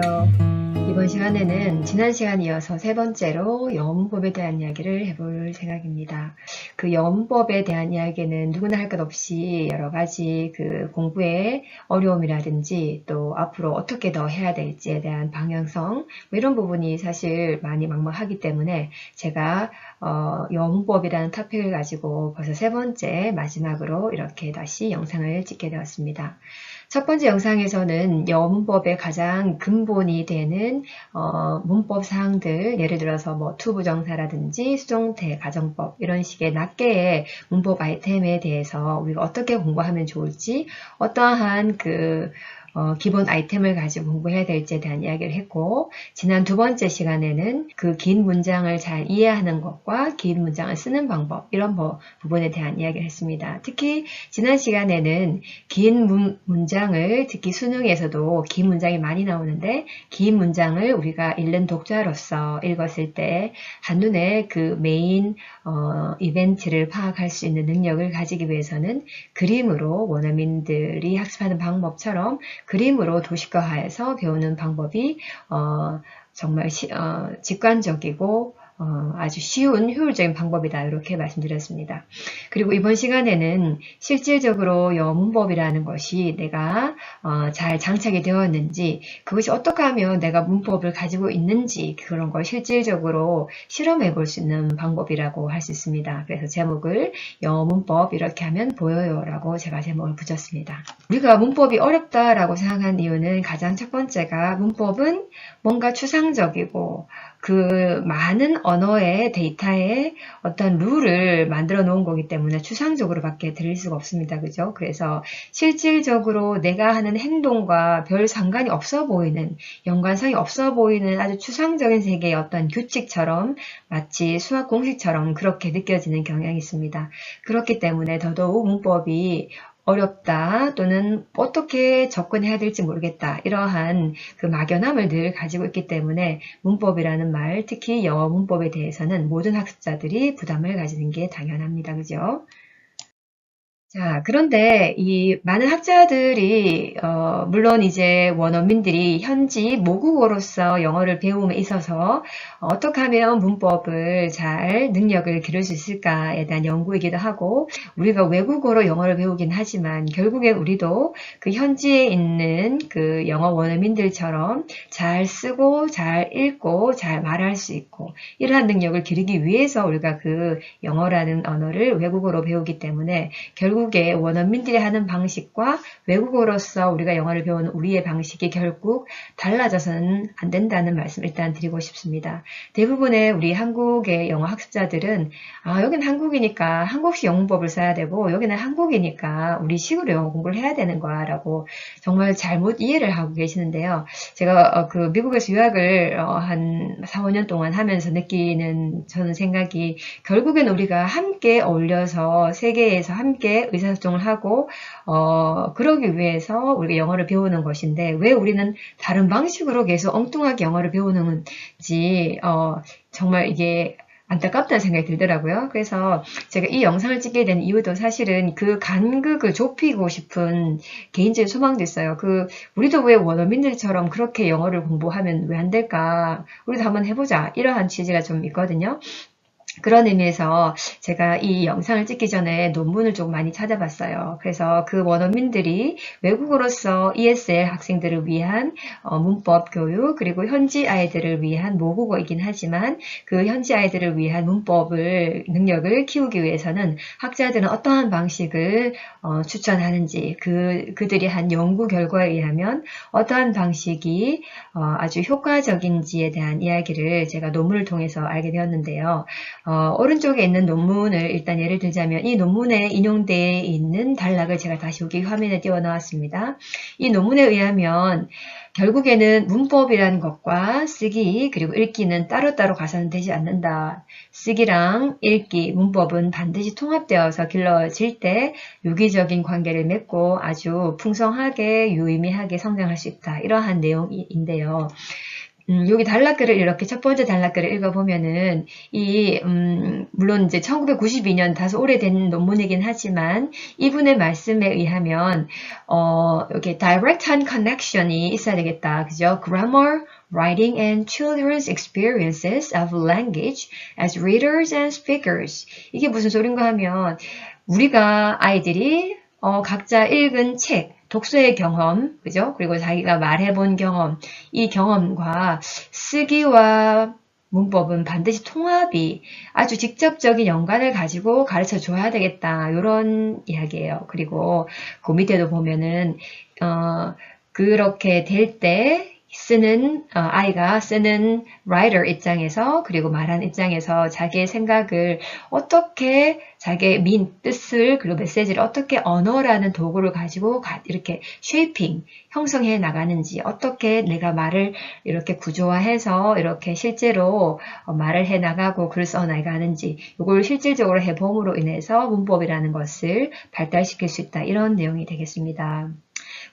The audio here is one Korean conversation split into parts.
안녕하세요. 이번 시간에는 지난 시간 이어서 세 번째로 영어문법에 대한 이야기를 해볼 생각입니다. 그 영어문법에 대한 이야기는 누구나 할 것 없이 여러 가지 그 공부의 어려움이라든지 또 앞으로 어떻게 더 해야 될지에 대한 방향성 뭐 이런 부분이 사실 많이 막막하기 때문에 제가 영어문법이라는 토픽을 가지고 벌써 세 번째 마지막으로 이렇게 다시 영상을 찍게 되었습니다. 첫 번째 영상에서는 영어문법의 가장 근본이 되는 문법 사항들, 예를 들어서 뭐 투부정사라든지 수동태, 가정법 이런 식의 낱개의 문법 아이템에 대해서 우리가 어떻게 공부하면 좋을지, 어떠한 기본 아이템을 가지고 공부해야 될지에 대한 이야기를 했고, 지난 두 번째 시간에는 그 긴 문장을 잘 이해하는 것과 긴 문장을 쓰는 방법, 이런 부분에 대한 이야기를 했습니다. 특히 지난 시간에는 긴 문장을, 특히 수능에서도 긴 문장이 많이 나오는데, 긴 문장을 우리가 읽는 독자로서 읽었을 때 한눈에 그 메인 이벤트를 파악할 수 있는 능력을 가지기 위해서는 그림으로 원어민들이 학습하는 방법처럼 그림으로 도식화해서 배우는 방법이 정말 직관적이고 아주 쉬운 효율적인 방법이다 이렇게 말씀드렸습니다. 그리고 이번 시간에는 실질적으로 영어문법이라는 것이 내가 잘 장착이 되었는지, 그것이 어떻게 하면 내가 문법을 가지고 있는지 그런 걸 실질적으로 실험해 볼 수 있는 방법이라고 할 수 있습니다. 그래서 제목을 영어문법 이렇게 하면 보여요 라고 제가 제목을 붙였습니다. 우리가 문법이 어렵다라고 생각한 이유는 가장 첫 번째가 문법은 뭔가 추상적이고 그 많은 언어의 데이터에 어떤 룰을 만들어 놓은 거기 때문에 추상적으로 밖에 들릴 수가 없습니다. 그죠? 그래서 실질적으로 내가 하는 행동과 별 상관이 없어 보이는, 연관성이 없어 보이는 아주 추상적인 세계의 어떤 규칙처럼 마치 수학 공식처럼 그렇게 느껴지는 경향이 있습니다. 그렇기 때문에 더더욱 문법이 어렵다 또는 어떻게 접근해야 될지 모르겠다 이러한 그 막연함을 늘 가지고 있기 때문에 문법이라는 말, 특히 영어 문법에 대해서는 모든 학습자들이 부담을 가지는 게 당연합니다. 그죠? 자, 그런데 이 많은 학자들이 물론 이제 원어민들이 현지 모국어로서 영어를 배움에 있어서 어떻게 하면 문법을 잘 능력을 기를 수 있을까에 대한 연구이기도 하고, 우리가 외국어로 영어를 배우긴 하지만 결국엔 우리도 그 현지에 있는 그 영어 원어민들처럼 잘 쓰고 잘 읽고 잘 말할 수 있고 이러한 능력을 기르기 위해서 우리가 그 영어라는 언어를 외국어로 배우기 때문에 결국에 원어민들이 하는 방식과 외국어로서 우리가 영어를 배우는 우리의 방식이 결국 달라져서는 안 된다는 말씀 일단 드리고 싶습니다. 대부분의 우리 한국의 영어 학습자들은 여기는 한국이니까 한국식 영문법을 써야 되고 여기는 한국이니까 우리식으로 영어 공부를 해야 되는 거야 라고 정말 잘못 이해를 하고 계시는데요. 제가 그 미국에서 유학을 한 4, 5년 동안 하면서 느끼는 저는 생각이, 결국엔 우리가 함께 어울려서 세계에서 함께 의사소통을 하고 그러기 위해서 우리가 영어를 배우는 것인데, 왜 우리는 다른 방식으로 계속 엉뚱하게 영어를 배우는지 정말 이게 안타깝다는 생각이 들더라고요. 그래서 제가 이 영상을 찍게 된 이유도 사실은 그 간극을 좁히고 싶은 개인적인 소망도 있어요. 우리도 왜 원어민들처럼 그렇게 영어를 공부하면 왜 안 될까? 우리도 한번 해보자. 이러한 취지가 좀 있거든요. 그런 의미에서 제가 이 영상을 찍기 전에 논문을 좀 많이 찾아봤어요. 그래서 그 원어민들이 외국어로서 ESL 학생들을 위한 문법 교육, 그리고 현지 아이들을 위한 모국어이긴 하지만 그 현지 아이들을 위한 문법을 능력을 키우기 위해서는 학자들은 어떠한 방식을 추천하는지, 그들이 한 연구 결과에 의하면 어떠한 방식이 아주 효과적인지에 대한 이야기를 제가 논문을 통해서 알게 되었는데요. 오른쪽에 있는 논문을 일단 예를 들자면, 이 논문에 인용되어 있는 단락을 제가 다시 여기 화면에 띄워 넣었습니다. 이 논문에 의하면 결국에는 문법이라는 것과 쓰기 그리고 읽기는 따로따로 가서는 되지 않는다. 쓰기랑 읽기, 문법은 반드시 통합되어서 길러질 때 유기적인 관계를 맺고 아주 풍성하게 유의미하게 성장할 수 있다. 이러한 내용인데요. 여기 단락글을 이렇게 첫 번째 단락글을 읽어보면은 물론 이제 1992년 다소 오래된 논문이긴 하지만 이분의 말씀에 의하면 이렇게 direct한 connection이 있어야 되겠다. 그죠? Grammar, writing and children's experiences of language as readers and speakers. 이게 무슨 소린가 하면 우리가 아이들이 각자 읽은 책, 독서의 경험, 그죠? 그리고 자기가 말해본 경험, 이 경험과 쓰기와 문법은 반드시 통합이 아주 직접적인 연관을 가지고 가르쳐 줘야 되겠다. 이런 이야기예요. 그리고 그 밑에도 보면은, 그렇게 될 때 아이가 쓰는 writer 입장에서 그리고 말하는 입장에서 자기의 생각을 어떻게 자기의 뜻을 그리고 메시지를 어떻게 언어라는 도구를 가지고 이렇게 shaping, 형성해 나가는지 어떻게 내가 말을 이렇게 구조화해서 이렇게 실제로 말을 해 나가고 글을 써 나가는지 이걸 실질적으로 해봄으로 인해서 문법이라는 것을 발달시킬 수 있다. 이런 내용이 되겠습니다.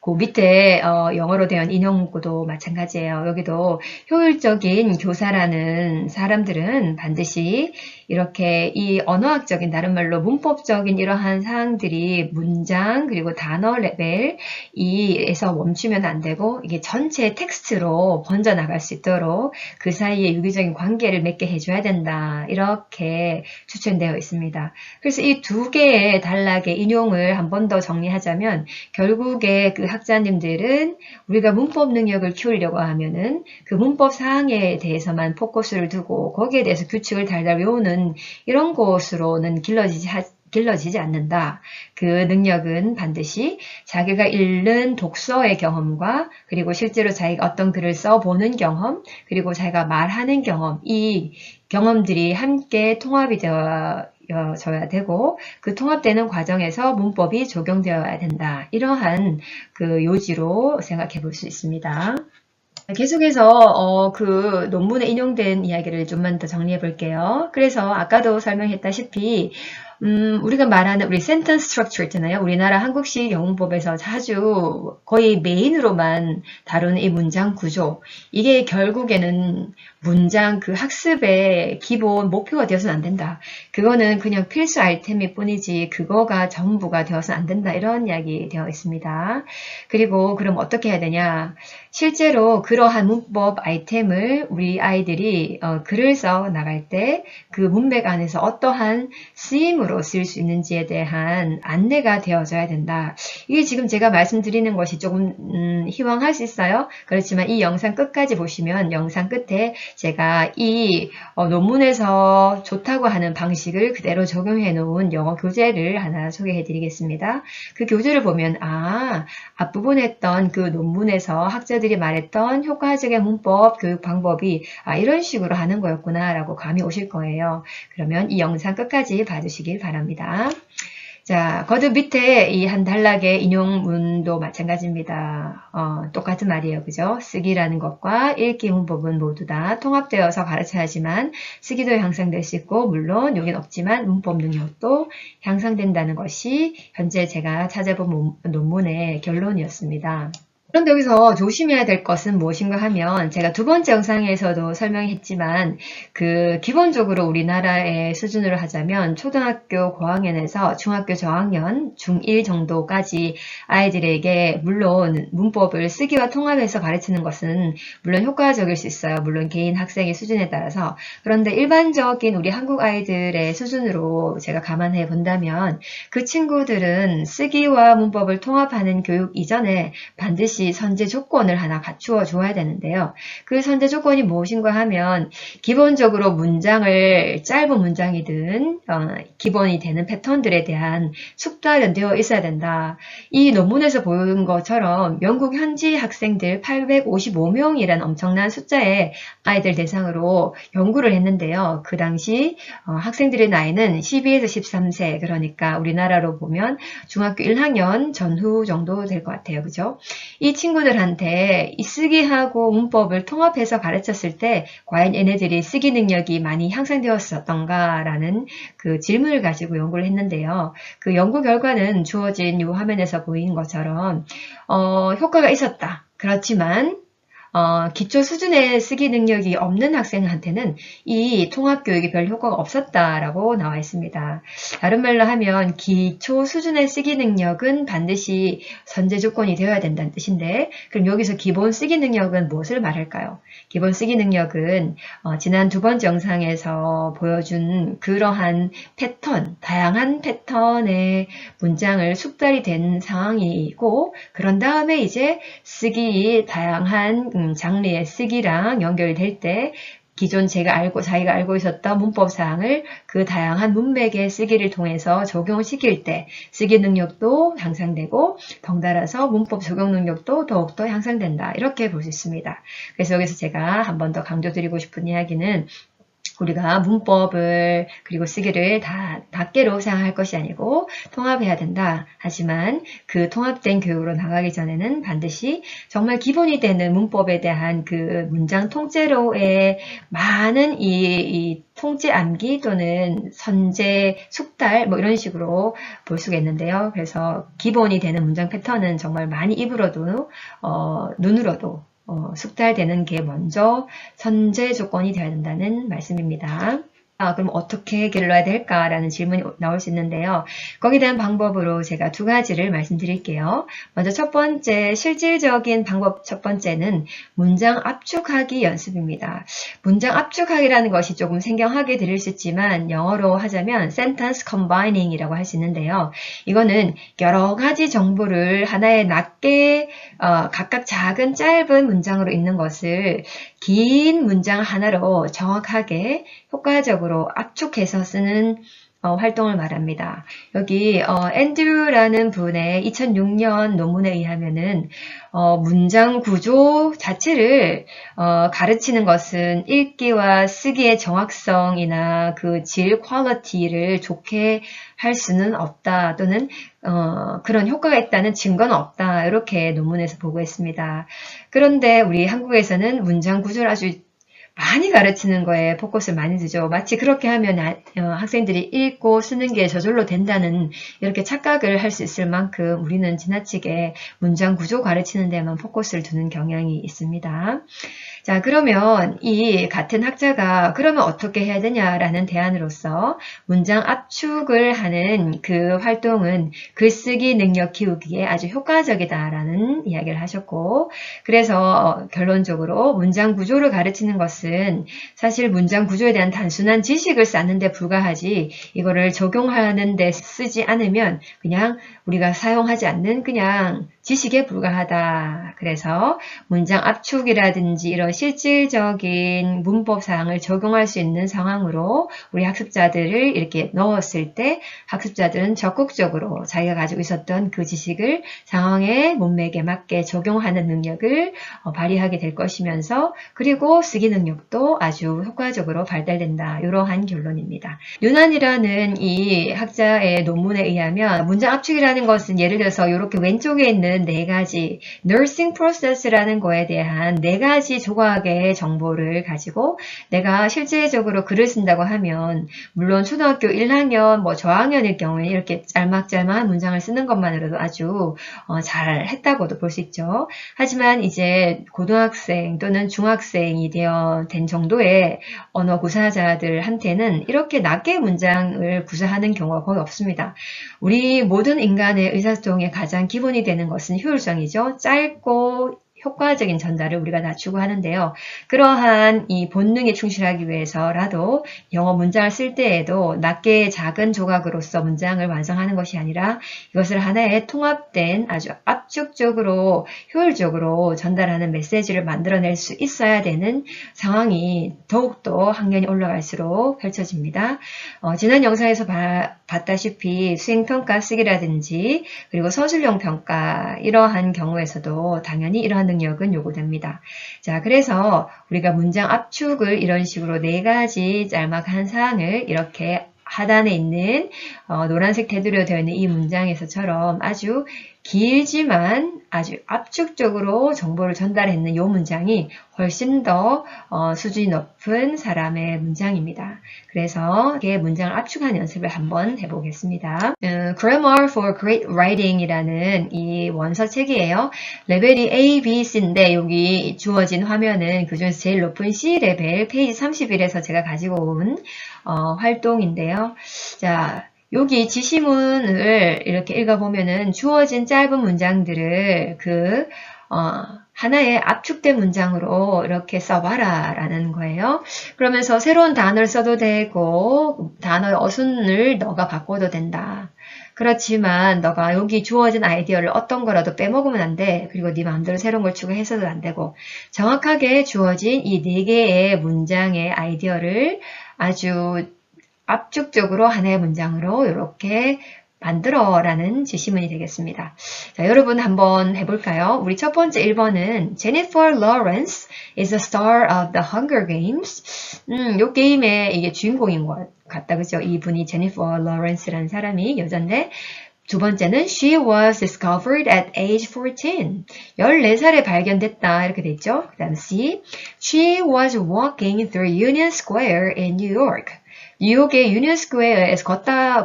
그 밑에 영어로 된 인용 문구도 마찬가지예요. 여기도 효율적인 교사라는 사람들은 반드시 이렇게 이 언어학적인 다른 말로 문법적인 이러한 사항들이 문장 그리고 단어 레벨에서 멈추면 안 되고 이게 전체 텍스트로 번져나갈 수 있도록 그 사이에 유기적인 관계를 맺게 해줘야 된다. 이렇게 추천되어 있습니다. 그래서 이 두 개의 단락의 인용을 한 번 더 정리하자면 결국에 그 학자님들은 우리가 문법 능력을 키우려고 하면은 그 문법 사항에 대해서만 포커스를 두고 거기에 대해서 규칙을 달달 외우는 이런 것으로는 길러지지 않는다. 그 능력은 반드시 자기가 읽는 독서의 경험과 그리고 실제로 자기가 어떤 글을 써보는 경험 그리고 자기가 말하는 경험 이 경험들이 함께 통합이 되어져야 되고 그 통합되는 과정에서 문법이 적용되어야 된다. 이러한 그 요지로 생각해 볼 수 있습니다. 계속해서 그 논문에 인용된 이야기를 좀만 더 정리해 볼게요. 그래서 아까도 설명했다시피 우리가 말하는 우리 센텐스 스트럭처 있잖아요. 우리나라 한국식 영문법에서 자주 거의 메인으로만 다루는 이 문장 구조. 이게 결국에는 문장 그 학습의 기본 목표가 되어서는 안 된다. 그거는 그냥 필수 아이템일 뿐이지 그거가 전부가 되어서는 안 된다. 이런 이야기 되어 있습니다. 그리고 그럼 어떻게 해야 되냐. 실제로 그러한 문법 아이템을 우리 아이들이 글을 써 나갈 때 그 문맥 안에서 어떠한 쓰임으로 쓸 수 있는지에 대한 안내가 되어져야 된다. 이게 지금 제가 말씀드리는 것이 조금 희망할 수 있어요. 그렇지만 이 영상 끝까지 보시면 영상 끝에 제가 이 논문에서 좋다고 하는 방식을 그대로 적용해 놓은 영어 교재를 하나 소개해 드리겠습니다. 그 교재를 보면 앞부분에 했던 그 논문에서 학자들이 말했던 효과적인 문법 교육 방법이 이런 식으로 하는 거였구나 라고 감이 오실 거예요. 그러면 이 영상 끝까지 봐주시길 바랍니다. 자, 거듭 밑에 이 한 단락의 인용문도 마찬가지입니다. 똑같은 말이에요. 그죠? 쓰기라는 것과 읽기 문법은 모두 다 통합되어서 가르쳐야 하지만 쓰기도 향상될 수 있고 물론 여긴 없지만 문법 능력도 향상된다는 것이 현재 제가 찾아본 논문의 결론이었습니다. 그런데 여기서 조심해야 될 것은 무엇인가 하면 제가 두 번째 영상에서도 설명했지만 그 기본적으로 우리나라의 수준으로 하자면 초등학교 고학년에서 중학교 저학년 중1 정도까지 아이들에게 물론 문법을 쓰기와 통합해서 가르치는 것은 물론 효과적일 수 있어요. 물론 개인 학생의 수준에 따라서. 그런데 일반적인 우리 한국 아이들의 수준으로 제가 감안해 본다면 그 친구들은 쓰기와 문법을 통합하는 교육 이전에 반드시 선제 조건을 하나 갖추어 줘야 되는데요. 그 선제 조건이 무엇인가 하면 기본적으로 문장을 짧은 문장이든 기본이 되는 패턴들에 대한 숙달은 되어 있어야 된다. 이 논문에서 보인 것처럼 영국 현지 학생들 855명이라는 엄청난 숫자의 아이들 대상으로 연구를 했는데요. 그 당시 학생들의 나이는 12에서 13세 그러니까 우리나라로 보면 중학교 1학년 전후 정도 될 것 같아요. 그죠? 이 친구들한테 이 쓰기하고 문법을 통합해서 가르쳤을 때 과연 얘네들이 쓰기 능력이 많이 향상되었었던가 라는 그 질문을 가지고 연구를 했는데요. 그 연구 결과는 주어진 이 화면에서 보이는 것처럼 효과가 있었다. 그렇지만 기초 수준의 쓰기 능력이 없는 학생한테는 이 통합교육이 별 효과가 없었다라고 나와 있습니다. 다른 말로 하면 기초 수준의 쓰기 능력은 반드시 선제 조건이 되어야 된다는 뜻인데, 그럼 여기서 기본 쓰기 능력은 무엇을 말할까요? 기본 쓰기 능력은 지난 두 번째 영상에서 보여준 그러한 패턴, 다양한 패턴의 문장을 숙달이 된 상황이고, 그런 다음에 이제 쓰기, 다양한 장르의 쓰기랑 연결될 때 기존 자기가 알고 있었던 문법 사항을 그 다양한 문맥의 쓰기를 통해서 적용시킬 때 쓰기 능력도 향상되고 덩달아서 문법 적용 능력도 더욱더 향상된다. 이렇게 볼 수 있습니다. 그래서 여기서 제가 한 번 더 강조드리고 싶은 이야기는 우리가 문법을 그리고 쓰기를 다 낱개로 생각할 것이 아니고 통합해야 된다. 하지만 그 통합된 교육으로 나가기 전에는 반드시 정말 기본이 되는 문법에 대한 그 문장 통째로의 많은 이 통째 암기 또는 선제 숙달 뭐 이런 식으로 볼 수가 있는데요. 그래서 기본이 되는 문장 패턴은 정말 많이 입으로도 눈으로도 숙달되는 게 먼저 선제 조건이 되어야 된다는 말씀입니다. 그럼 어떻게 길러야 될까라는 질문이 나올 수 있는데요. 거기에 대한 방법으로 제가 두 가지를 말씀드릴게요. 먼저 첫 번째, 실질적인 방법 첫 번째는 문장 압축하기 연습입니다. 문장 압축하기라는 것이 조금 생경하게 들릴 수 있지만 영어로 하자면 sentence combining 이라고 할 수 있는데요. 이거는 여러 가지 정보를 하나의 낮게 각각 작은 짧은 문장으로 읽는 것을 긴 문장 하나로 정확하게 효과적으로 압축해서 쓰는 활동을 말합니다. 여기 앤드류라는 분의 2006년 논문에 의하면은 문장 구조 자체를 가르치는 것은 읽기와 쓰기의 정확성이나 그 질 퀄리티를 좋게 할 수는 없다 또는 그런 효과가 있다는 증거는 없다 이렇게 논문에서 보고했습니다. 그런데 우리 한국에서는 문장 구조를 아주 많이 가르치는 거에 포커스를 많이 두죠. 마치 그렇게 하면 학생들이 읽고 쓰는 게 저절로 된다는 이렇게 착각을 할 수 있을 만큼 우리는 지나치게 문장 구조 가르치는 데만 포커스를 두는 경향이 있습니다. 자, 그러면 이 같은 학자가 그러면 어떻게 해야 되냐라는 대안으로서 문장 압축을 하는 그 활동은 글쓰기 능력 키우기에 아주 효과적이다라는 이야기를 하셨고, 그래서 결론적으로 문장 구조를 가르치는 것은 사실 문장 구조에 대한 단순한 지식을 쌓는 데 불과하지 이거를 적용하는 데 쓰지 않으면 그냥 우리가 사용하지 않는 그냥 지식에 불과하다. 그래서 문장 압축이라든지 이런 실질적인 문법 사항을 적용할 수 있는 상황으로 우리 학습자들을 이렇게 넣었을 때 학습자들은 적극적으로 자기가 가지고 있었던 그 지식을 상황의 문맥에 맞게 적용하는 능력을 발휘하게 될 것이면서 그리고 쓰기 능력도 아주 효과적으로 발달된다. 이러한 결론입니다. 유난이라는 이 학자의 논문에 의하면 문장 압축이라는 것은 예를 들어서 이렇게 왼쪽에 있는 네 가지 nursing process라는 거에 대한 네 가지 조각의 정보를 가지고 내가 실제적으로 글을 쓴다고 하면 물론 초등학교 1학년 뭐 저학년일 경우에 이렇게 짤막짤막한 문장을 쓰는 것만으로도 아주 잘 했다고도 볼 수 있죠. 하지만 이제 고등학생 또는 중학생이 된 정도의 언어 구사자들한테는 이렇게 낮게 문장을 구사하는 경우가 거의 없습니다. 우리 모든 인간의 의사소통의 가장 기본이 되는 것은 효율성이죠. 짧고 효과적인 전달을 우리가 낮추고 하는데요. 그러한 이 본능에 충실하기 위해서라도 영어 문장을 쓸 때에도 낮게 작은 조각으로서 문장을 완성하는 것이 아니라 이것을 하나의 통합된 아주 압축적으로 효율적으로 전달하는 메시지를 만들어낼 수 있어야 되는 상황이 더욱더 학년이 올라갈수록 펼쳐집니다. 지난 영상에서 봤다시피 수행평가 쓰기라든지 그리고 서술형 평가 이러한 경우에서도 당연히 이러한 능력은 요구됩니다. 자, 그래서 우리가 문장 압축을 이런 식으로 네 가지 짤막한 사항을 이렇게 하단에 있는 노란색 테두리로 되어 있는 이 문장에서처럼 아주 길지만 아주 압축적으로 정보를 전달했는 이 문장이 훨씬 더 수준이 높은 사람의 문장입니다. 그래서 이게 문장을 압축하는 연습을 한번 해보겠습니다. Grammar for Great Writing이라는 이 원서책이에요. 레벨이 A, B, C인데 여기 주어진 화면은 그중에서 제일 높은 C 레벨 페이지 31에서 제가 가지고 온 활동인데요. 자, 여기 지시문을 이렇게 읽어보면은 주어진 짧은 문장들을 하나의 압축된 문장으로 이렇게 써봐라 라는 거예요. 그러면서 새로운 단어를 써도 되고 단어의 어순을 너가 바꿔도 된다. 그렇지만 너가 여기 주어진 아이디어를 어떤 거라도 빼먹으면 안 돼. 그리고 네 마음대로 새로운 걸 추가해서도 안 되고 정확하게 주어진 이 4개의 문장의 아이디어를 아주 압축적으로 하나의 문장으로 이렇게 만들어라는 지시문이 되겠습니다. 자, 여러분 한번 해볼까요? 우리 첫 번째 1번은 Jennifer Lawrence is the star of the Hunger Games. 이 게임의 이게 주인공인 것 같다, 그죠? 이분이 Jennifer Lawrence라는 사람이 여잔데 두 번째는 She was discovered at age 14. 14살에 발견됐다 이렇게 됐죠? 그 다음 C. She was walking through Union Square in New York. 뉴욕의 유니언 스퀘어에서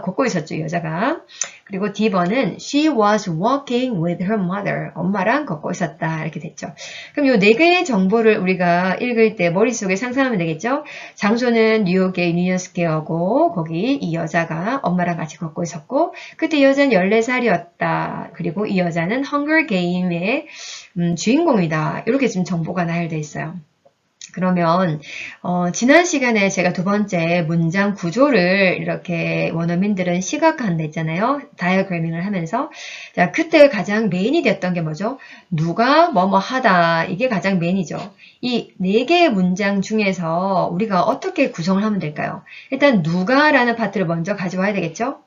걷고 있었죠, 여자가. 그리고 D번은 She was walking with her mother. 엄마랑 걷고 있었다. 이렇게 됐죠. 그럼 요 4개의 정보를 우리가 읽을 때 머릿속에 상상하면 되겠죠? 장소는 뉴욕의 유니언 스퀘어고 거기 이 여자가 엄마랑 같이 걷고 있었고 그때 이 여자는 14살이었다. 그리고 이 여자는 헝거 게임의 주인공이다. 이렇게 지금 정보가 나열되어 있어요. 그러면 지난 시간에 제가 두 번째 문장 구조를 이렇게 원어민들은 시각화한다 했잖아요. 다이어그래밍을 하면서. 자, 그때 가장 메인이 됐던 게 뭐죠? 누가 뭐뭐 하다. 이게 가장 메인이죠. 이 4개의 문장 중에서 우리가 어떻게 구성을 하면 될까요? 일단 누가라는 파트를 먼저 가져와야 되겠죠?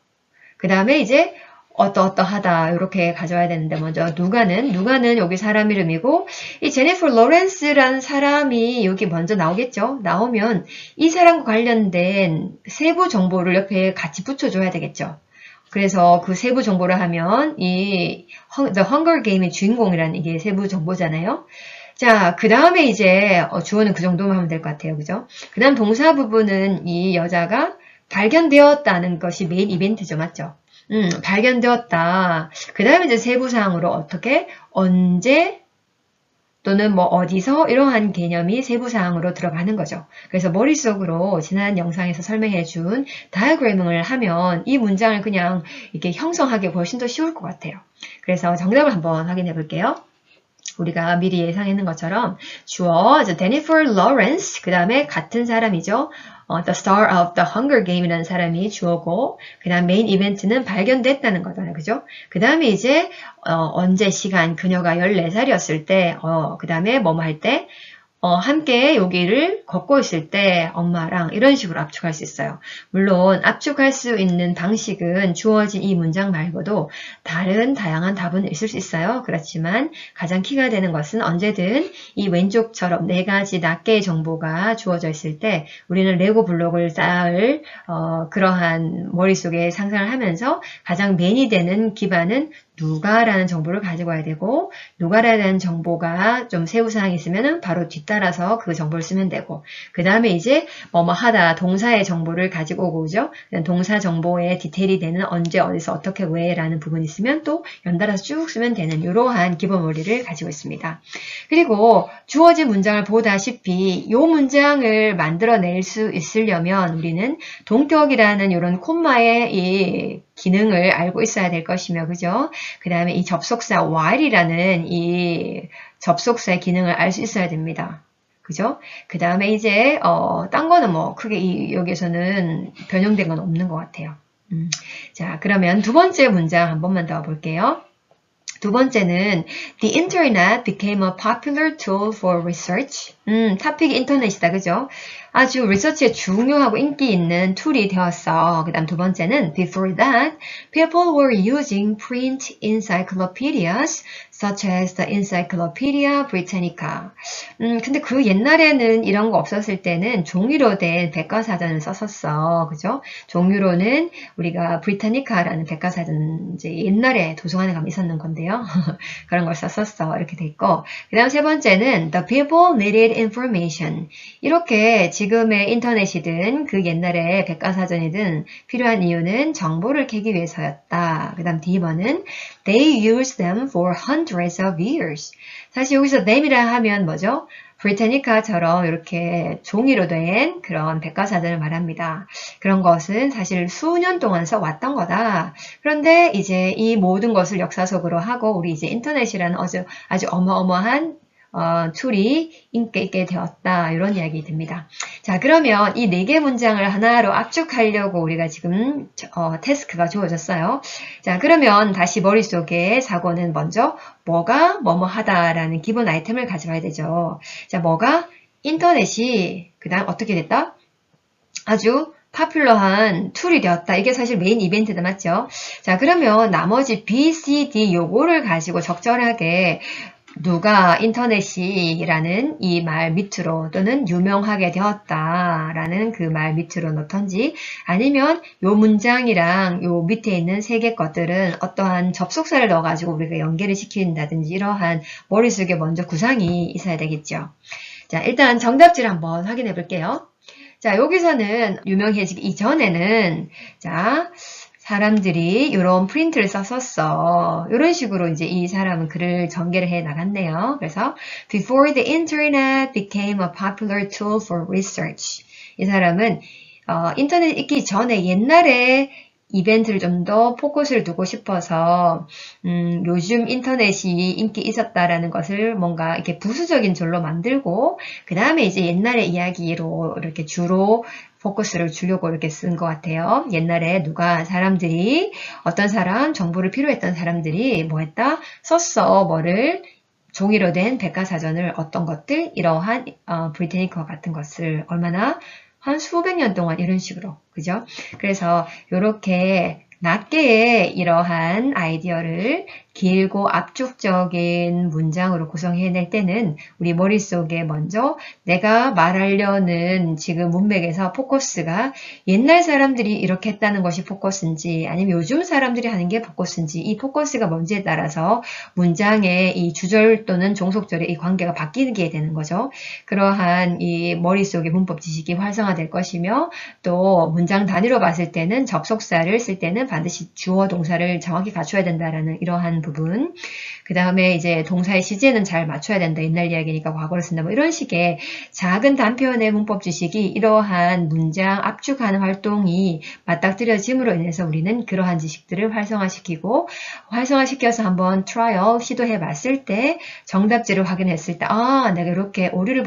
그 다음에 이제 어떠하다 이렇게 가져와야 되는데 먼저 누가는 여기 사람 이름이고 이 제니퍼 로렌스라는 사람이 여기 먼저 나오겠죠. 나오면 이 사람과 관련된 세부 정보를 옆에 같이 붙여줘야 되겠죠. 그래서 그 세부 정보를 하면 이 The Hunger Game의 주인공이라는 이게 세부 정보잖아요. 자, 그 다음에 이제 주어는 그 정도만 하면 될 것 같아요. 그죠? 그 다음 동사 부분은 이 여자가 발견되었다는 것이 메인 이벤트죠. 맞죠? 발견되었다. 그 다음에 이제 세부사항으로 어떻게, 언제, 또는 뭐 어디서 이러한 개념이 세부사항으로 들어가는 거죠. 그래서 머릿속으로 지난 영상에서 설명해 준 다이어그래밍을 하면 이 문장을 그냥 이렇게 형성하기 훨씬 더 쉬울 것 같아요. 그래서 정답을 한번 확인해 볼게요. 우리가 미리 예상했는 것처럼 주어, Jennifer Lawrence, 그 다음에 같은 사람이죠. The star of the Hunger Game이라는 사람이 주어고 그 다음 메인 이벤트는 발견됐다는 거잖아요. 그죠? 그 다음에 이제 언제 시간 그녀가 14살이었을 때 그 다음에 뭐뭐 할 때 함께 여기를 걷고 있을 때 엄마랑 이런 식으로 압축할 수 있어요. 물론 압축할 수 있는 방식은 주어진 이 문장 말고도 다른 다양한 답은 있을 수 있어요. 그렇지만 가장 키가 되는 것은 언제든 이 왼쪽처럼 4가지 낱개의 정보가 주어져 있을 때 우리는 레고 블록을 쌓을 그러한 머릿속에 상상을 하면서 가장 메인이 되는 기반은 누가라는 정보를 가지고 와야 되고 누가라는 정보가 좀 세부사항이 있으면 바로 뒤따라서 그 정보를 쓰면 되고 그 다음에 이제 뭐뭐 하다 동사의 정보를 가지고 오고 오죠. 동사 정보의 디테일이 되는 언제 어디서 어떻게 왜 라는 부분이 있으면 또 연달아서 쭉 쓰면 되는 이러한 기본 원리를 가지고 있습니다. 그리고 주어진 문장을 보다시피 이 문장을 만들어낼 수 있으려면 우리는 동격이라는 이런 콤마의 이 기능을 알고 있어야 될 것이며, 그죠? 그 다음에 이 접속사 while이라는 이 접속사의 기능을 알 수 있어야 됩니다. 그죠? 그 다음에 이제, 딴 거는 뭐 크게 여기에서는 변형된 건 없는 것 같아요. 자, 그러면 두 번째 문장 한 번만 더 볼게요. 두 번째는 The internet became a popular tool for research. 토픽이 인터넷이다. 그죠? 아주 리서치에 중요하고 인기 있는 툴이 되었어. 그 다음 두 번째는 before that, people were using print encyclopedias such as the Encyclopedia Britannica. 근데 그 옛날에는 이런 거 없었을 때는 종이로 된 백과사전을 썼었어. 그죠? 종이로는 우리가 브리타니카라는 백과사전 이제 옛날에 도서관에 가면 있었는 건데요. 그런 걸 썼었어. 이렇게 돼 있고. 그 다음 세 번째는 the people needed information. 이렇게 지금의 인터넷이든 그 옛날에 백과사전이든 필요한 이유는 정보를 캐기 위해서였다. 그 다음 D번은 they used them for hundreds of years. 사실 여기서 them이라 하면 뭐죠? 브리타니카처럼 이렇게 종이로 된 그런 백과사전을 말합니다. 그런 것은 사실 수년 동안 써왔던 거다. 그런데 이제 이 모든 것을 역사 속으로 하고 우리 이제 인터넷이라는 아주 어마어마한 툴이 인기 있게 되었다. 이런 이야기 됩니다. 자, 그러면 이 네 개 문장을 하나로 압축하려고 우리가 지금 태스크가 주어졌어요. 자, 그러면 다시 머릿속에 사고는 먼저 뭐가 뭐뭐 하다라는 기본 아이템을 가져와야 되죠. 자, 뭐가 인터넷이 그 다음 어떻게 됐다? 아주 파퓰러한 툴이 되었다. 이게 사실 메인 이벤트다, 맞죠? 자, 그러면 나머지 B, C, D 요거를 가지고 적절하게 누가 인터넷이라는 이 말 밑으로 또는 유명하게 되었다라는 그 말 밑으로 넣던지 아니면 요 문장이랑 요 밑에 있는 세 개 것들은 어떠한 접속사를 넣어가지고 우리가 연계를 시킨다든지 이러한 머릿속에 먼저 구상이 있어야 되겠죠. 자, 일단 정답지를 한번 확인해 볼게요. 자, 여기서는 유명해지기 이전에는 자, 사람들이 이런 프린트를 썼었어. 이런 식으로 이제 이 사람은 글을 전개를 해 나갔네요. 그래서 before the internet became a popular tool for research. 이 사람은 인터넷 있기 전에 옛날에 이벤트를 좀 더 포커스를 두고 싶어서 요즘 인터넷이 인기 있었다라는 것을 뭔가 이렇게 부수적인 줄로 만들고 그 다음에 이제 옛날의 이야기로 이렇게 주로 포커스를 주려고 이렇게 쓴 것 같아요. 옛날에 사람들이 어떤 사람 정보를 필요했던 사람들이 뭐 했다? 썼어. 뭐를 종이로 된 백과사전을 어떤 것들 이러한 브리테니커 같은 것을 얼마나 한 수백 년 동안 이런 식으로 그죠? 그래서 이렇게 낱개의 이러한 아이디어를 길고 압축적인 문장으로 구성해낼 때는 우리 머릿속에 먼저 내가 말하려는 지금 문맥에서 포커스가 옛날 사람들이 이렇게 했다는 것이 포커스인지 아니면 요즘 사람들이 하는 게 포커스인지 이 포커스가 뭔지에 따라서 문장의 이 주절 또는 종속절의 이 관계가 바뀌게 되는 거죠. 그러한 이 머릿속의 문법 지식이 활성화될 것이며 또 문장 단위로 봤을 때는 접속사를 쓸 때는 반드시 주어 동사를 정확히 갖춰야 된다라는 이러한 부분. 그 다음에 이제 동사의 시제는 잘 맞춰야 된다. 옛날 이야기니까 과거를 쓴다. 뭐 이런 식의 작은 단편의 문법 지식이 이러한 문장 압축하는 활동이 맞닥뜨려짐으로 인해서 우리는 그러한 지식들을 활성화시켜서 한번 트라이얼 시도해 봤을 때 정답지를 확인했을 때 내가 이렇게 오류를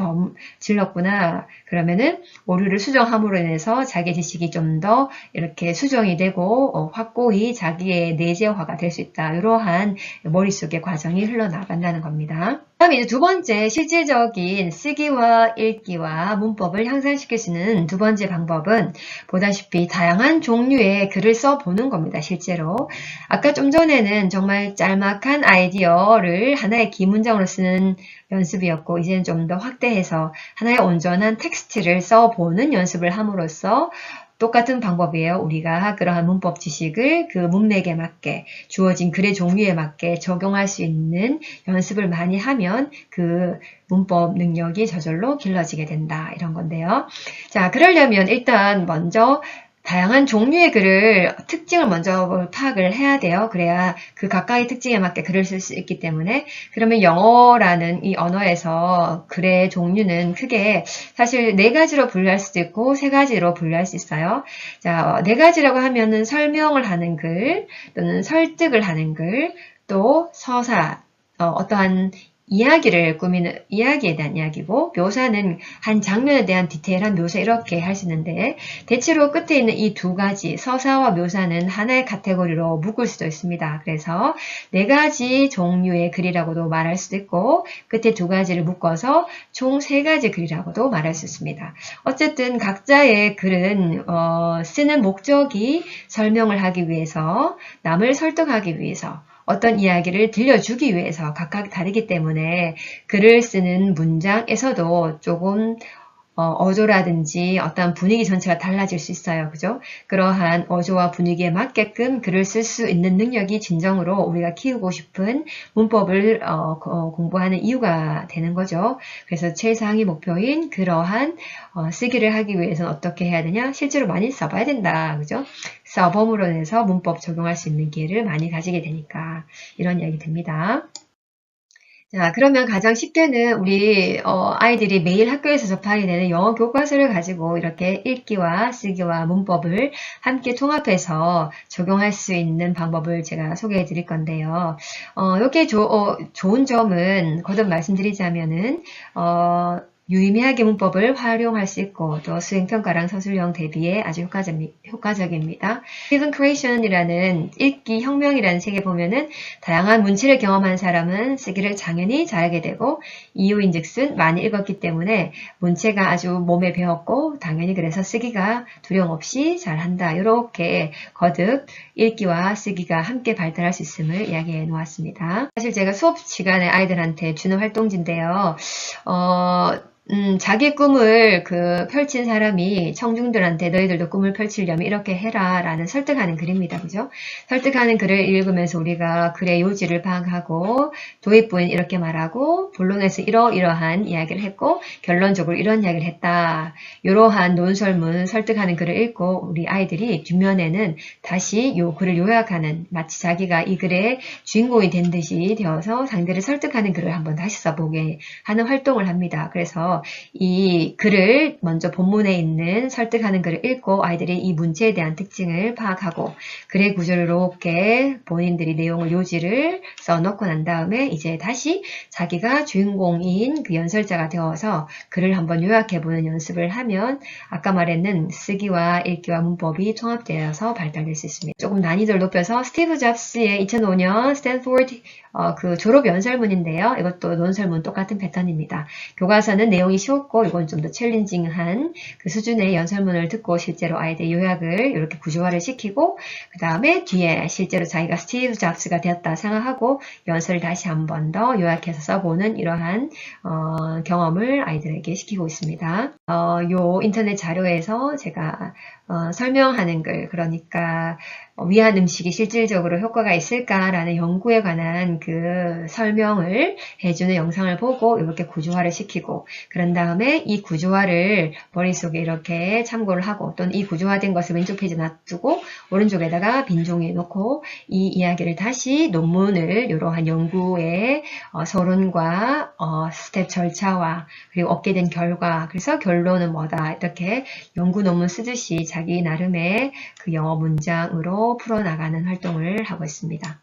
질렀구나. 그러면은 오류를 수정함으로 인해서 자기 지식이 좀 더 이렇게 수정이 되고 확고히 자기의 내재화가 될 수 있다. 이러한 머릿속의 과정이 흘러나간다는 겁니다. 다음 이제 두 번째 실질적인 쓰기와 읽기와 문법을 향상시킬 수 있는 두 번째 방법은 보다시피 다양한 종류의 글을 써보는 겁니다. 실제로. 아까 좀 전에는 정말 짤막한 아이디어를 하나의 기문장으로 쓰는 연습이었고 이제는 좀 더 확대해서 하나의 온전한 텍스트를 써보는 연습을 함으로써 똑같은 방법이에요. 우리가 그러한 문법 지식을 그 문맥에 맞게 주어진 글의 종류에 맞게 적용할 수 있는 연습을 많이 하면 그 문법 능력이 저절로 길러지게 된다. 이런 건데요. 자, 그러려면 일단 먼저 다양한 종류의 글을 특징을 먼저 파악을 해야 돼요. 그래야 그 각각의 특징에 맞게 글을 쓸 수 있기 때문에 그러면 영어라는 이 언어에서 글의 종류는 크게 사실 네 가지로 분류할 수도 있고 세 가지로 분류할 수 있어요. 자, 네 가지라고 하면은 설명을 하는 글 또는 설득을 하는 글 또 서사 어떠한 이야기를 꾸미는, 이야기에 대한 이야기고, 묘사는 한 장면에 대한 디테일한 묘사 이렇게 할 수 있는데, 대체로 끝에 있는 이 두 가지, 서사와 묘사는 하나의 카테고리로 묶을 수도 있습니다. 그래서 네 가지 종류의 글이라고도 말할 수도 있고, 끝에 두 가지를 묶어서 총 세 가지 글이라고도 말할 수 있습니다. 어쨌든 각자의 글은 쓰는 목적이 설명을 하기 위해서, 남을 설득하기 위해서, 어떤 이야기를 들려주기 위해서 각각 다르기 때문에 글을 쓰는 문장에서도 조금 어조라든지 어떤 분위기 전체가 달라질 수 있어요. 그죠? 그러한 어조와 분위기에 맞게끔 글을 쓸 수 있는 능력이 진정으로 우리가 키우고 싶은 문법을 공부하는 이유가 되는 거죠. 그래서 최상위 목표인 그러한 쓰기를 하기 위해서는 어떻게 해야 되냐? 실제로 많이 써봐야 된다. 그죠? 써봄으로 인해서 문법 적용할 수 있는 기회를 많이 가지게 되니까 이런 이야기 듭니다. 자, 그러면 가장 쉽게는 우리 아이들이 매일 학교에서 접하게 되는 영어 교과서를 가지고 이렇게 읽기와 쓰기와 문법을 함께 통합해서 적용할 수 있는 방법을 제가 소개해 드릴 건데요. 이렇게 좋은 점은 거듭 말씀드리자면은 유의미하게 문법을 활용할 수 있고 또 수행평가랑 서술형 대비에 아주 효과적입니다. Student Creation이라는 읽기 혁명이라는 책에 보면은 다양한 문체를 경험한 사람은 쓰기를 당연히 잘하게 되고 이유인즉슨 많이 읽었기 때문에 문체가 아주 몸에 배었고 당연히 그래서 쓰기가 두려움 없이 잘한다. 이렇게 거듭 읽기와 쓰기가 함께 발달할 수 있음을 이야기해 놓았습니다. 사실 제가 수업 시간에 아이들한테 주는 활동지인데요. 자기 꿈을 펼친 사람이 청중들한테 너희들도 꿈을 펼치려면 이렇게 해라 라는 설득하는 글입니다. 그죠? 설득하는 글을 읽으면서 우리가 글의 요지를 파악하고 도입부인 이렇게 말하고 본론에서 이러이러한 이야기를 했고 결론적으로 이런 이야기를 했다. 이러한 논설문 설득하는 글을 읽고 우리 아이들이 뒷면에는 다시 이 글을 요약하는 마치 자기가 이 글의 주인공이 된 듯이 되어서 상대를 설득하는 글을 한번 다시 써보게 하는 활동을 합니다. 그래서 이 글을 먼저 본문에 있는 설득하는 글을 읽고 아이들이 이 문체에 대한 특징을 파악하고 글의 구조를 이렇게 본인들이 내용을 요지를 써놓고 난 다음에 이제 다시 자기가 주인공인 그 연설자가 되어서 글을 한번 요약해보는 연습을 하면 아까 말했는 쓰기와 읽기와 문법이 통합되어서 발달될 수 있습니다. 조금 난이도를 높여서 스티브 잡스의 2005년 스탠포드 그 졸업 연설문인데요. 이것도 논설문 똑같은 패턴입니다. 교과서는 내용이 쉬웠고 이건 좀 더 챌린징한 그 수준의 연설문을 듣고 실제로 아이들 요약을 이렇게 구조화를 시키고 그 다음에 뒤에 실제로 자기가 스티브 잡스가 되었다 생각하고 연설을 다시 한 번 더 요약해서 써보는 이러한 경험을 아이들에게 시키고 있습니다. 요 인터넷 자료에서 제가 설명하는 글, 그러니까 위한 음식이 실질적으로 효과가 있을까라는 연구에 관한 그 설명을 해주는 영상을 보고 이렇게 구조화를 시키고 그런 다음에 이 구조화를 머릿속에 이렇게 참고를 하고 또는 이 구조화된 것을 왼쪽 페이지에 놔두고 오른쪽에다가 빈 종이에 놓고 이 이야기를 다시 논문을 이러한 연구의 서론과 스텝 절차와 그리고 얻게 된 결과 그래서 결론은 뭐다 이렇게 연구 논문 쓰듯이 자기 나름의 그 영어 문장으로 풀어나가는 활동을 하고 있습니다.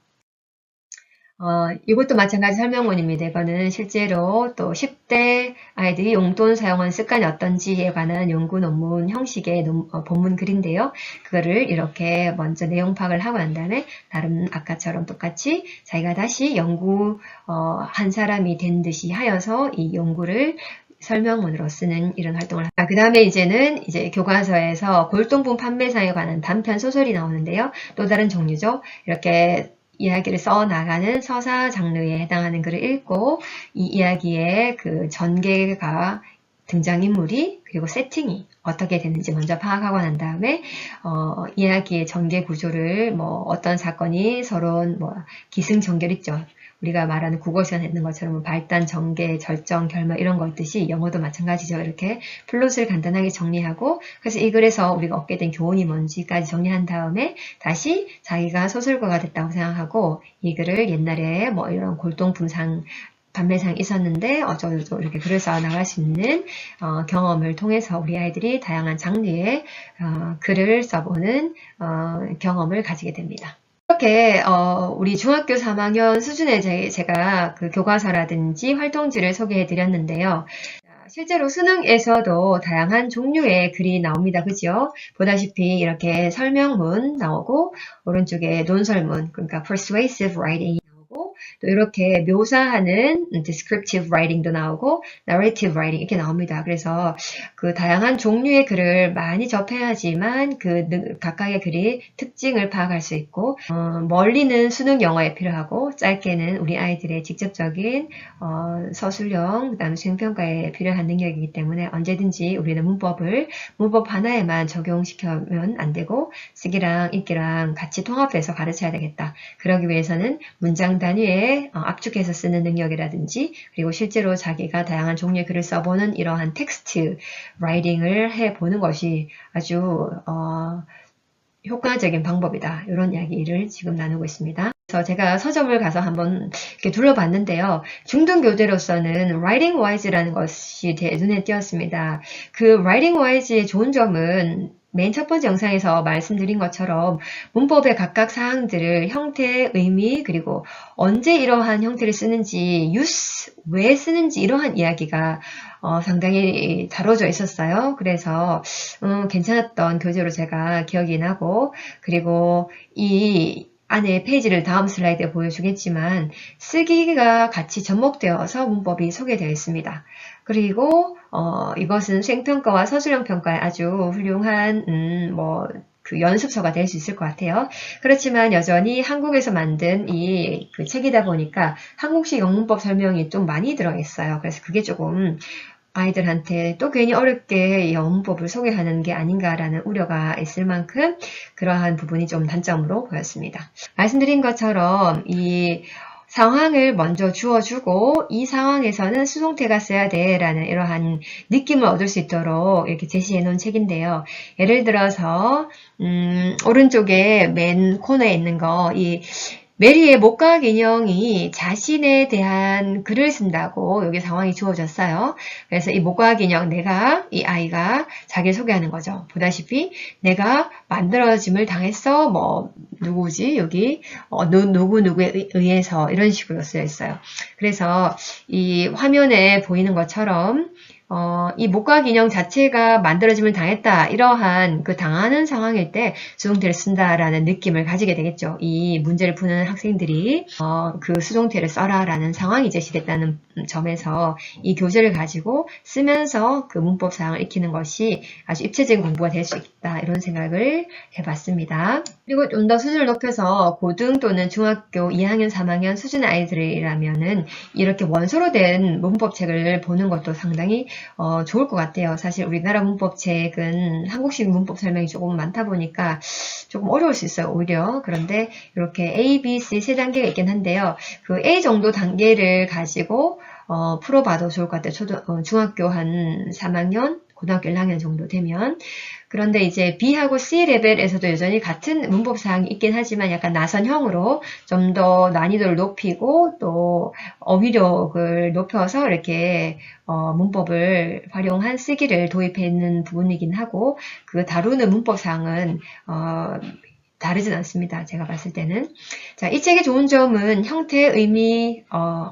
이것도 마찬가지 설명문입니다. 이거는 실제로 또 10대 아이들이 용돈 사용하는 습관이 어떤지에 관한 연구 논문 형식의 본문 글인데요. 그거를 이렇게 먼저 내용 파악을 하고 난 다음에 나름 아까처럼 똑같이 자기가 다시 한 사람이 된 듯이 하여서 이 연구를 설명문으로 쓰는 이런 활동을 합니다. 그 다음에 이제는 교과서에서 골동품 판매상에 관한 단편 소설이 나오는데요. 또 다른 종류죠. 이렇게 이야기를 써나가는 서사 장르에 해당하는 글을 읽고 이 이야기의 그 전개가 등장인물이 그리고 세팅이 어떻게 되는지 먼저 파악하고 난 다음에 이야기의 전개 구조를 어떤 사건이 서론 기승전결 있죠. 우리가 말하는 국어 시간 했는 것처럼 발단, 전개, 절정, 결말 이런 거 있듯이 영어도 마찬가지죠. 이렇게 플롯을 간단하게 정리하고 그래서 이 글에서 우리가 얻게 된 교훈이 뭔지까지 정리한 다음에 다시 자기가 소설가가 됐다고 생각하고 이 글을 옛날에 이런 골동품상 판매상 있었는데 어쩌고저쩌고 이렇게 글을 써 나갈 수 있는 경험을 통해서 우리 아이들이 다양한 장르의 글을 써보는 경험을 가지게 됩니다. 이렇게 우리 중학교 3학년 수준의 제가 그 교과서라든지 활동지를 소개해 드렸는데요. 실제로 수능에서도 다양한 종류의 글이 나옵니다. 그죠? 보다시피 이렇게 설명문 나오고 오른쪽에 논설문, 그러니까 persuasive writing 나오고 또 이렇게 묘사하는 descriptive writing도 나오고 narrative writing 이렇게 나옵니다. 그래서 그 다양한 종류의 글을 많이 접해야지만 그 각각의 글이 특징을 파악할 수 있고 멀리는 수능 영어에 필요하고 짧게는 우리 아이들의 직접적인 서술형 그다음 수행평가에 필요한 능력이기 때문에 언제든지 우리는 문법 하나에만 적용시키면 안 되고 쓰기랑 읽기랑 같이 통합해서 가르쳐야 되겠다. 그러기 위해서는 문장 단위에 압축해서 쓰는 능력이라든지 그리고 실제로 자기가 다양한 종류의 글을 써보는 이러한 텍스트 라이팅을 해보는 것이 아주 효과적인 방법이다. 이런 이야기를 지금 나누고 있습니다. 그래서 제가 서점을 가서 한번 이렇게 둘러봤는데요. 중등 교재로서는 Writing Wise라는 것이 제 눈에 띄었습니다. 그 Writing Wise의 좋은 점은 맨 첫 번째 영상에서 말씀드린 것처럼 문법의 각각 사항들을 형태, 의미, 그리고 언제 이러한 형태를 쓰는지, use, 왜 쓰는지 이러한 이야기가 상당히 다뤄져 있었어요. 그래서 괜찮았던 교재로 제가 기억이 나고 그리고 이 안에 페이지를 다음 슬라이드에 보여주겠지만 쓰기가 같이 접목되어서 문법이 소개되어 있습니다. 그리고 이것은 수행평가와 서술형 평가에 아주 훌륭한 그 연습서가 될 수 있을 것 같아요. 그렇지만 여전히 한국에서 만든 그 책이다 보니까 한국식 영문법 설명이 좀 많이 들어있어요. 그래서 그게 조금 아이들한테 또 괜히 어렵게 영문법을 소개하는 게 아닌가라는 우려가 있을 만큼 그러한 부분이 좀 단점으로 보였습니다. 말씀드린 것처럼 이 상황을 먼저 주어주고 이 상황에서는 수동태가 써야 돼 라는 이러한 느낌을 얻을 수 있도록 이렇게 제시해 놓은 책인데요. 예를 들어서 오른쪽에 맨 코너에 있는 이 메리의 목각 인형이 자신에 대한 글을 쓴다고 여기 상황이 주어졌어요. 그래서 이 목각 인형 이 아이가 자기를 소개하는 거죠. 보다시피 내가 만들어짐을 당했어. 누구지? 여기 누구누구에 의해서 이런 식으로 쓰여 있어요. 그래서 이 화면에 보이는 것처럼 이 목각 인형 자체가 만들어짐을 당했다. 이러한 그 당하는 상황일 때 수동태를 쓴다라는 느낌을 가지게 되겠죠. 이 문제를 푸는 학생들이 그 수동태를 써라라는 상황이 제시됐다는 점에서 이 교재를 가지고 쓰면서 그 문법 사항을 익히는 것이 아주 입체적인 공부가 될 수 있다. 이런 생각을 해봤습니다. 그리고 좀 더 수준을 높여서 고등 또는 중학교 2학년, 3학년 수준의 아이들이라면은 이렇게 원서로 된 문법책을 보는 것도 상당히 좋을 것 같아요. 사실 우리나라 문법책은 한국식 문법 설명이 조금 많다 보니까 조금 어려울 수 있어요, 오히려. 그런데 이렇게 A, B, C 세 단계가 있긴 한데요. 그 A 정도 단계를 가지고 풀어봐도 좋을 것 같아요. 중학교 한 3학년, 고등학교 1학년 정도 되면. 그런데 이제 B하고 C 레벨에서도 여전히 같은 문법 사항이 있긴 하지만 약간 나선형으로 좀 더 난이도를 높이고 또 어휘력을 높여서 이렇게 문법을 활용한 쓰기를 도입해 있는 부분이긴 하고 그 다루는 문법 사항은 다르진 않습니다. 제가 봤을 때는. 자, 이 책의 좋은 점은 형태, 의미,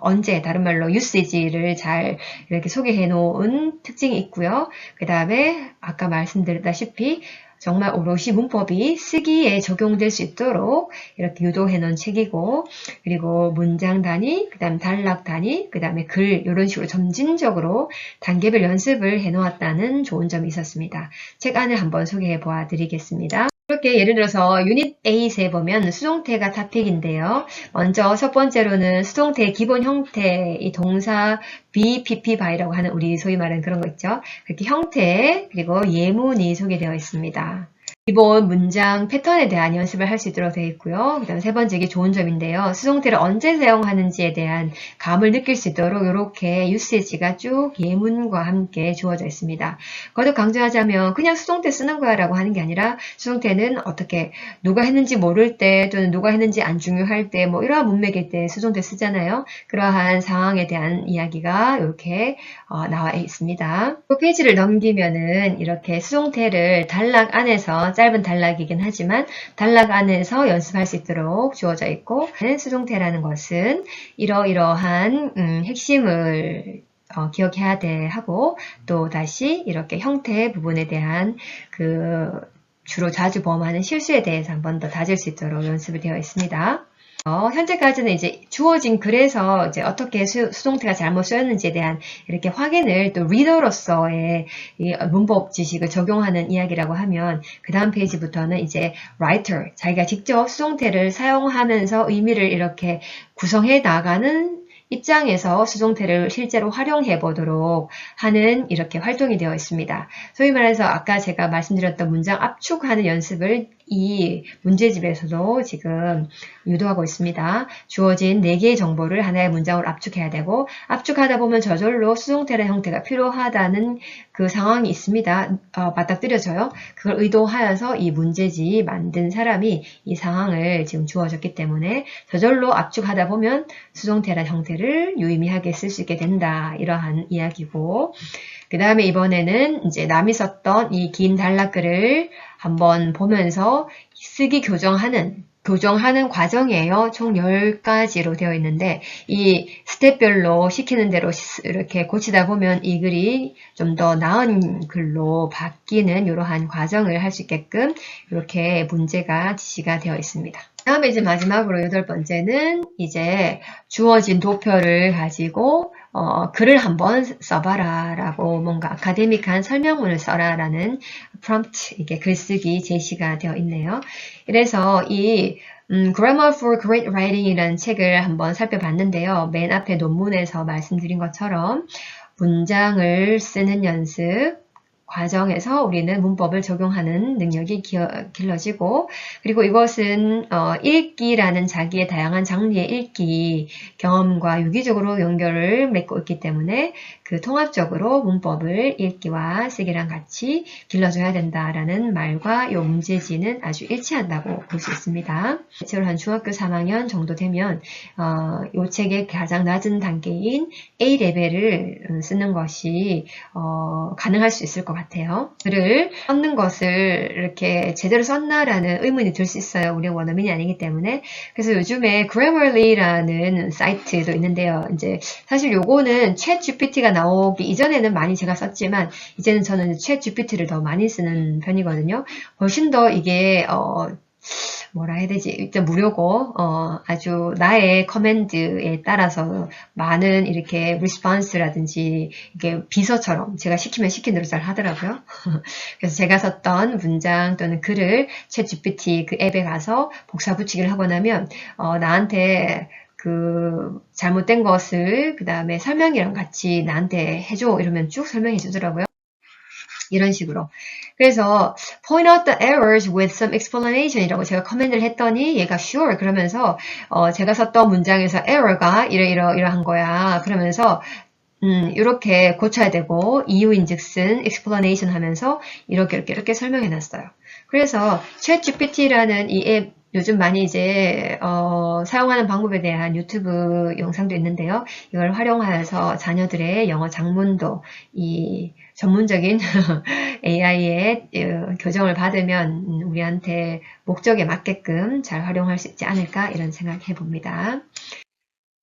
언제, 다른 말로 usage를 잘 이렇게 소개해 놓은 특징이 있고요. 그 다음에 아까 말씀드렸다시피 정말 오롯이 문법이 쓰기에 적용될 수 있도록 이렇게 유도해 놓은 책이고 그리고 문장 단위, 그 다음 단락 단위, 그 다음에 글 이런 식으로 점진적으로 단계별 연습을 해 놓았다는 좋은 점이 있었습니다. 책 안을 한번 소개해 보아 드리겠습니다. 이렇게 예를 들어서 유닛 8에 보면 수동태가 토픽인데요. 먼저 첫 번째로는 수동태의 기본 형태, 이 동사 be, pp, by라고 하는 우리 소위 말하는 그런 거 있죠. 그렇게 형태 그리고 예문이 소개되어 있습니다. 기본 문장 패턴에 대한 연습을 할 수 있도록 되어 있고요. 그 다음 세 번째 이게 좋은 점인데요. 수동태를 언제 사용하는지에 대한 감을 느낄 수 있도록 이렇게 유세지가 쭉 예문과 함께 주어져 있습니다. 거듭 강조하자면 그냥 수동태 쓰는 거야 라고 하는 게 아니라 수동태는 어떻게 누가 했는지 모를 때 또는 누가 했는지 안 중요할 때 이러한 문맥일 때 수동태 쓰잖아요. 그러한 상황에 대한 이야기가 이렇게 나와 있습니다. 그 페이지를 넘기면은 이렇게 수동태를 단락 안에서 짧은 단락이긴 하지만 단락 안에서 연습할 수 있도록 주어져 있고, 수동태라는 것은 이러이러한 핵심을 기억해야 돼 하고, 또 다시 이렇게 형태 부분에 대한 주로 자주 범하는 실수에 대해서 한 번 더 다질 수 있도록 연습이 되어 있습니다. 현재까지는 이제 주어진 글에서 이제 어떻게 수동태가 잘못 쓰였는지에 대한 이렇게 확인을 또 리더로서의 이 문법 지식을 적용하는 이야기라고 하면, 그 다음 페이지부터는 이제 writer, 자기가 직접 수동태를 사용하면서 의미를 이렇게 구성해 나가는 입장에서 수동태를 실제로 활용해 보도록 하는 이렇게 활동이 되어 있습니다. 소위 말해서 아까 제가 말씀드렸던 문장 압축하는 연습을 이 문제집에서도 지금 유도하고 있습니다. 주어진 4개의 정보를 하나의 문장으로 압축해야 되고, 압축하다 보면 저절로 수동태의 형태가 필요하다는 그 상황이 있습니다. 맞닥뜨려져요. 그걸 의도하여서 이 문제집 만든 사람이 이 상황을 지금 주어졌기 때문에 저절로 압축하다 보면 수동태란 형태를 유의미하게 쓸 수 있게 된다. 이러한 이야기고, 그 다음에 이번에는 이제 남이 썼던 이 긴 단락글을 한번 보면서 쓰기 교정하는 과정이에요. 총 10가지로 되어 있는데, 이 스텝별로 시키는 대로 이렇게 고치다 보면 이 글이 좀 더 나은 글로 바뀌는 이러한 과정을 할 수 있게끔 이렇게 문제가 지시가 되어 있습니다. 다음에 이제 마지막으로 8번째는 이제 주어진 도표를 가지고 글을 한번 써봐라 라고, 뭔가 아카데믹한 설명문을 써라 라는 프롬프트, 이게 글쓰기 제시가 되어 있네요. 그래서 이 Grammar for Great Writing 이라는 책을 한번 살펴봤는데요. 맨 앞에 논문에서 말씀드린 것처럼 문장을 쓰는 연습 과정에서 우리는 문법을 적용하는 능력이 길러지고, 그리고 이것은 읽기라는 자기의 다양한 장르의 읽기 경험과 유기적으로 연결을 맺고 있기 때문에 그 통합적으로 문법을 읽기와 쓰기랑 같이 길러줘야 된다라는 말과 이 문제지는 아주 일치한다고 볼 수 있습니다. 실제로 한 중학교 3학년 정도 되면 이 책의 가장 낮은 단계인 A레벨을 쓰는 것이 가능할 수 있을 것 같아요. 글을 썼는 것을 이렇게 제대로 썼나라는 의문이 들 수 있어요. 우리는 원어민이 아니기 때문에. 그래서 요즘에 Grammarly라는 사이트도 있는데요. 이제 사실 요거는 챗GPT가 나오기 이전에는 많이 제가 썼지만, 이제는 저는 챗GPT를 더 많이 쓰는 편이거든요. 훨씬 더 이게 뭐라 해야 되지? 일단 무료고, 아주 나의 커맨드에 따라서 많은 이렇게 리스폰스라든지, 이게 비서처럼 제가 시키면 시킨 대로 잘 하더라고요. 그래서 제가 썼던 문장 또는 글을 챗GPT 그 앱에 가서 복사 붙이기를 하고 나면, 나한테 잘못된 것을 그 다음에 설명이랑 같이 나한테 해줘. 이러면 쭉 설명해 주더라고요. 이런 식으로. 그래서 point out the errors with some explanation 이라고 제가 커맨드를 했더니 얘가 sure 그러면서 제가 썼던 문장에서 error가 이러한 거야. 그러면서 이렇게 고쳐야 되고, 이유인즉슨 explanation 하면서 이렇게 설명해 놨어요. 그래서 챗GPT라는 이 앱 요즘 많이 이제 사용하는 방법에 대한 유튜브 영상도 있는데요. 이걸 활용하여서 자녀들의 영어 작문도 이 전문적인 AI의 교정을 받으면 우리한테 목적에 맞게끔 잘 활용할 수 있지 않을까, 이런 생각 해봅니다.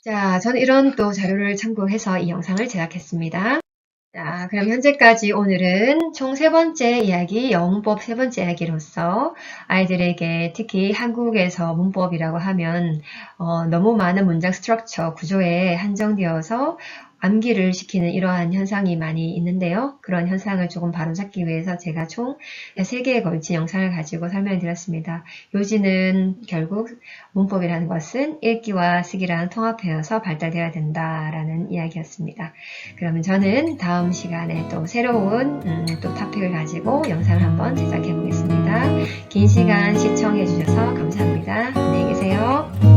자, 저는 이런 또 자료를 참고해서 이 영상을 제작했습니다. 자, 그럼 현재까지 오늘은 총 3번째 이야기, 영문법 3번째 이야기로서 아이들에게 특히 한국에서 문법이라고 하면 너무 많은 문장 스트럭처, 구조에 한정되어서 암기를 시키는 이러한 현상이 많이 있는데요. 그런 현상을 조금 바로잡기 위해서 제가 총 3개에 걸친 영상을 가지고 설명을 드렸습니다. 요지는 결국 문법이라는 것은 읽기와 쓰기랑 통합되어서 발달되어야 된다라는 이야기였습니다. 그러면 저는 다음 시간에 또 새로운 또 토픽을 가지고 영상을 한번 제작해 보겠습니다. 긴 시간 시청해 주셔서 감사합니다. 안녕히 계세요.